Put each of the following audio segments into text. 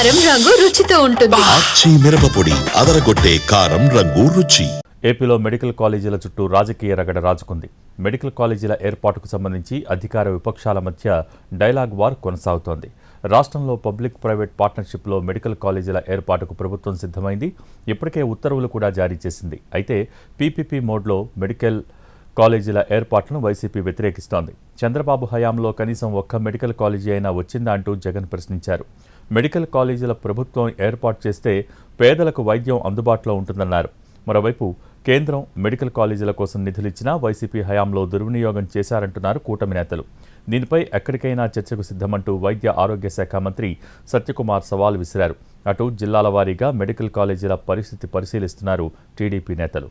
కారం రంగు రుచితో ఉంటుంది. ఆచి మిరపపొడి అదరగొట్టే కారం రంగు రుచి. ఏపీలో మెడికల్ కాలేజీల చుట్టూ రాజకీయ రగడ రాజుకుంది. మెడికల్ కాలేజీల ఏర్పాటుకు సంబంధించి అధికార విపక్షాల మధ్య డైలాగ్ వార్ కొనసాగుతోంది. రాష్ట్రంలో పబ్లిక్ ప్రైవేట్ పార్ట్నర్షిప్లో మెడికల్ కాలేజీల ఏర్పాటుకు ప్రభుత్వం సిద్ధమైంది. ఇప్పటికే ఉత్తర్వులు కూడా జారీ చేసింది. అయితే పీపీపీ మోడ్లో మెడికల్ కాలేజీల ఏర్పాటును వైసీపీ వ్యతిరేకిస్తోంది. చంద్రబాబు హయాంలో కనీసం ఒక్క మెడికల్ కాలేజీ అయినా వచ్చిందా అంటూ జగన్ ప్రశ్నించారు. మెడికల్ కాలేజీల ప్రభుత్వం ఏర్పాటు చేస్తే పేదలకు వైద్యం అందుబాటులో ఉంటుందన్నారు. మరోవైపు కేంద్రం మెడికల్ కాలేజీల కోసం నిధులిచ్చినా వైసీపీ హయాంలో దుర్వినియోగం చేశారంటున్నారు కూటమి నేతలు. దీనిపై ఎక్కడికైనా చర్చకు సిద్ధమంటూ వైద్య ఆరోగ్య శాఖ మంత్రి సత్యకుమార్ సవాల్ విసిరారు. అటు జిల్లాల వారీగా మెడికల్ కాలేజీల పరిస్థితి పరిశీలిస్తున్నారు టీడీపీ నేతలు.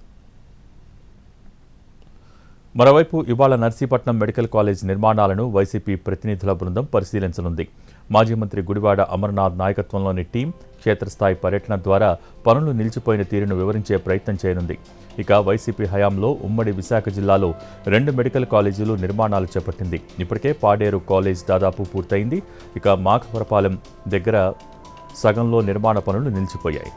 మరోవైపు ఇవాళ నర్సీపట్నం మెడికల్ కాలేజ్ నిర్మాణాలను వైసీపీ ప్రతినిధుల బృందం పరిశీలించనుంది. మాజీ మంత్రి గుడివాడ అమర్నాథ్ నాయకత్వంలోని టీం క్షేత్రస్థాయి పర్యటన ద్వారా పనులు నిలిచిపోయిన తీరును వివరించే ప్రయత్నం చేయనుంది. ఇక వైసీపీ హయాంలో ఉమ్మడి విశాఖ జిల్లాలో 2 మెడికల్ కాలేజీలు నిర్మాణాలు చేపట్టింది. ఇప్పటికే పాడేరు కాలేజ్ దాదాపు పూర్తయింది. ఇక మాకవరపాలెం దగ్గర సగంలో నిర్మాణ పనులు నిలిచిపోయాయి.